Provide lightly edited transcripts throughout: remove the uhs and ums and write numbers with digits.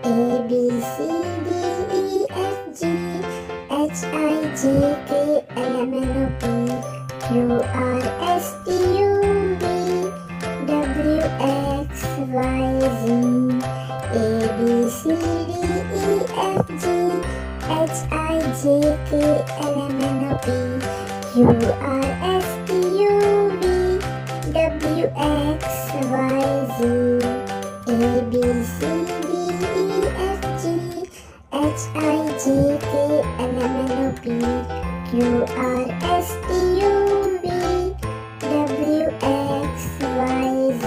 A B C D E F G H I J K L M N O P Q R S T U V W X Y Z. A B C D E F G H I J K L M N O P Q R S T U V W X Y Z. A B C D E F G H I J K L M N O P Q R S T U V W X Y Z.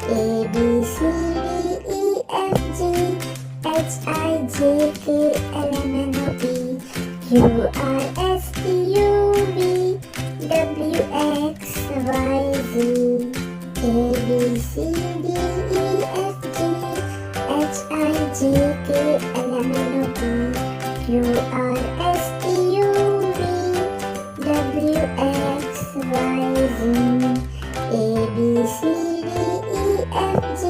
A B C D E F G H I J K L M N O P Q R S T U V W X Y Z. A B C D E F G H I J K L M N O P Q R S T U V W X Y Z. A B C D E F G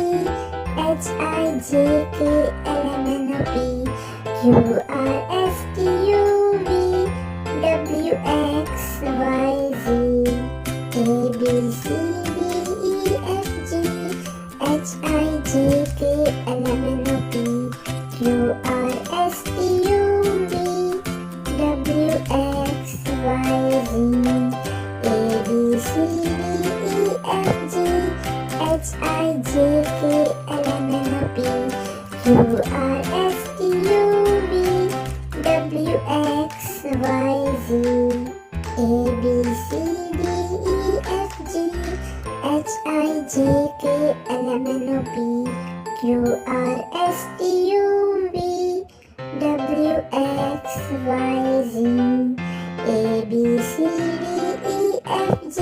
H I J K L M N O P Q R S T U V W X Y Z. A B C D E F G H I J K L M N O P Q R S T U V W X Y Z. A B C D E F G H I J K L M N O P Q R S T U V W X Y Z. A B C D E F G H I J K L M N O P Q R S T U V W X Y Z. A B C D E F G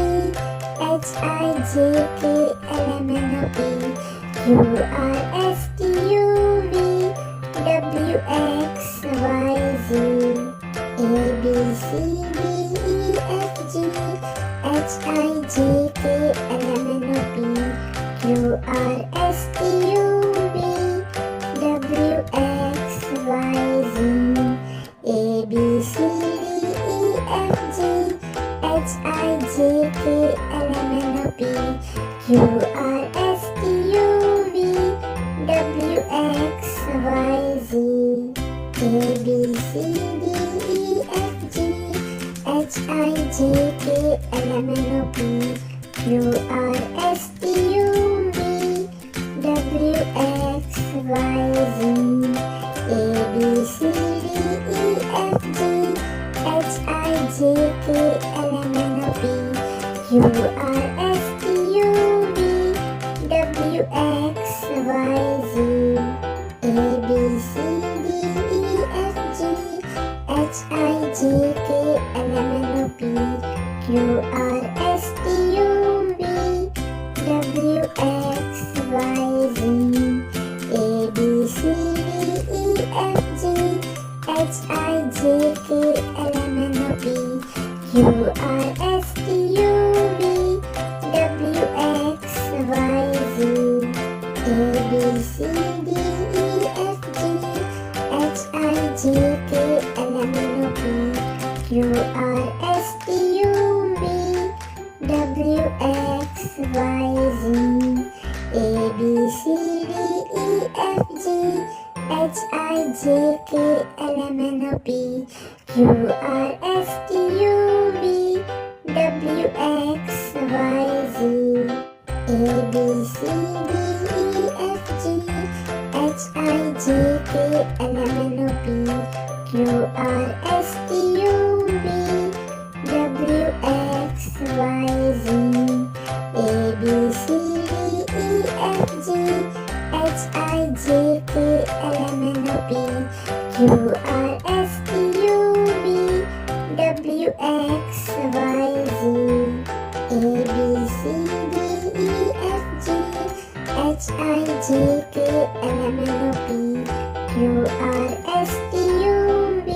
H I J K L M N O P Q R S T U V W X Y Z. A B C D E F G H I J K L M N O P Q R S T U V W X Y Z. A B C D E F G H I J K L M N O P Q R S T U V W X Y Z. A B C D E F G H I J K L M N O P Q R S T U V W X Y Z. A B C D E F G H I J K L M N O P Q R S T U V W X Y Z. A B C D E F G H I J K L M N O P Q R S T U V W X Y Z. A B C D E F G H I J K L M N O P Q R S T U V W X Y Z. A B C D E F G H I J K L M N O P Q R S T U V W X Y Z. A B C D E F G H I J K L M N O P Q R S T U V W X Y Z. A B C D E F G H I J K L M N O P Q R S T U V W X Y Z. A B C D E F G H I J K L M N O P Q R S T U V W X Y Z. A B C D E F G H I J K L M N O P Q R S T U V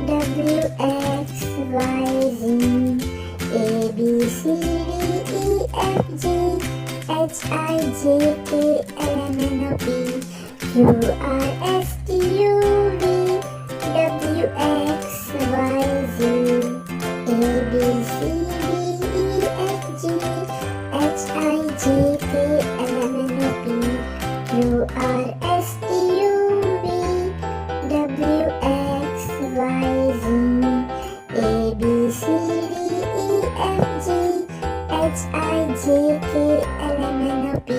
W X Y Z. A B C D E F G H I J K L M N O P Q R S T U V W X Y Z A B C D E F G H I J K L M N O P Q R S T U V W X Y Z A B C D E F G H I J K L M N O P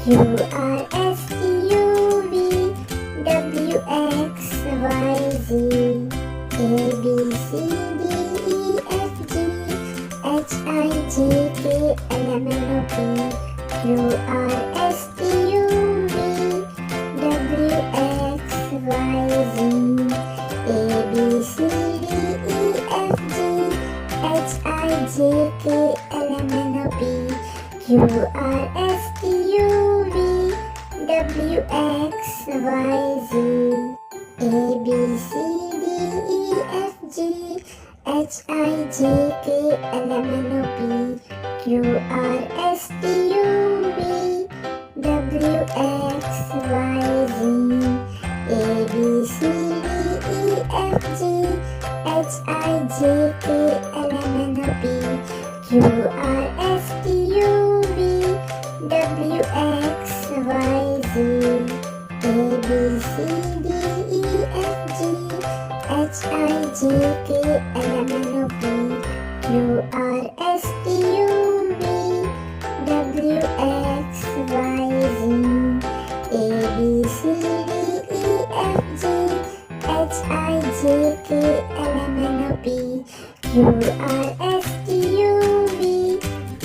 Q R S T U V W X Y Z A B C D E F G H I J K L M N O P Q R S T U V W X Y Z A B C D E F G H I J K L M N O P Q R S T U V W X Y Z A B C D E F G H I J K L M N O P Q R S T U V W X Y Z A B C D E F G H I J K L M N O P Q R S T U V W X Y Z A B C D E F G H I J K L M N O P Q R S T U V W X Y Z A B C D E F G H I J K L M N O P Q R S T U V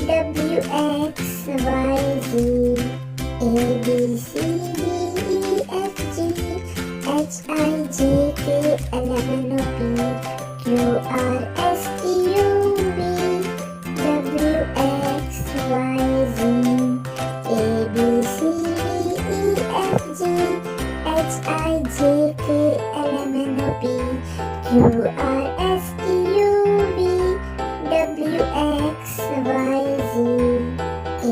W X Y Z A B C D E F G H I J K L M N O P Q R S T U V W X Y Z A B C D E F G H I J K L M N O P Q R S T U V W X Y Z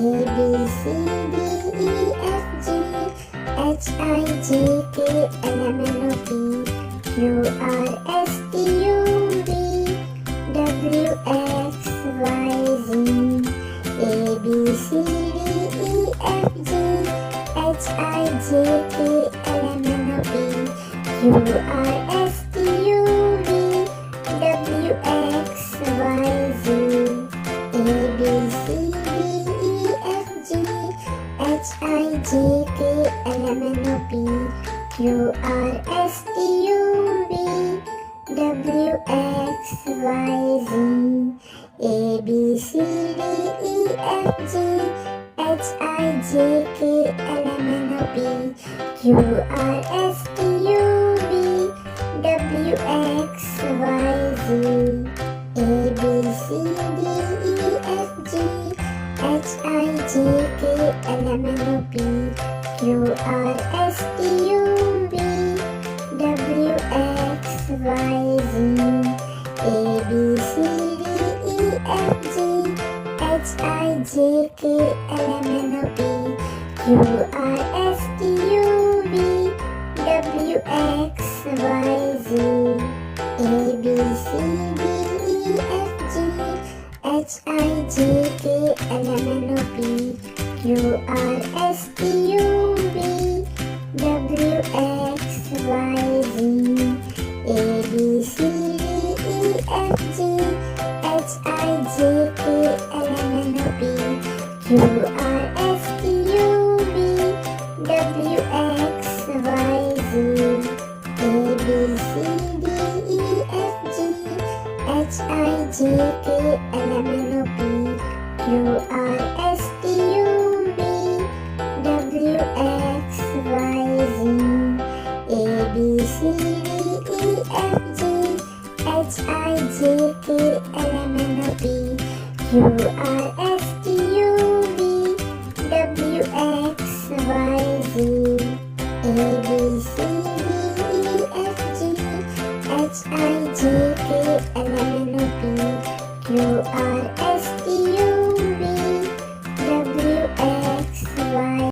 A B C D E F G H I J K L M N O P Q R S T U V W X Y Z A B C D E F G H I J K L M N O P Q R S T U V W X Y Z A B C D E F G H I J K L M N O P Q R S T U V W X Y Z A B C D E F G H I J K L M N O P Q R S T U V W X Y Z A B C D E F G H I J K L M N O P Q R S T U V W X Y Z A B C D E F G H I J K L M N O P Q R S T U V W X Y Z A B C D E F G H I J K L M N O P Q R S T U V W X Y Z A B C D E F G H I J K L M N O P Q R S T U V W X Y Z A B C D E F G H I J K L M N O P Q R S T U V W X Y Z A B C D E F G H I J K L M N O P Q R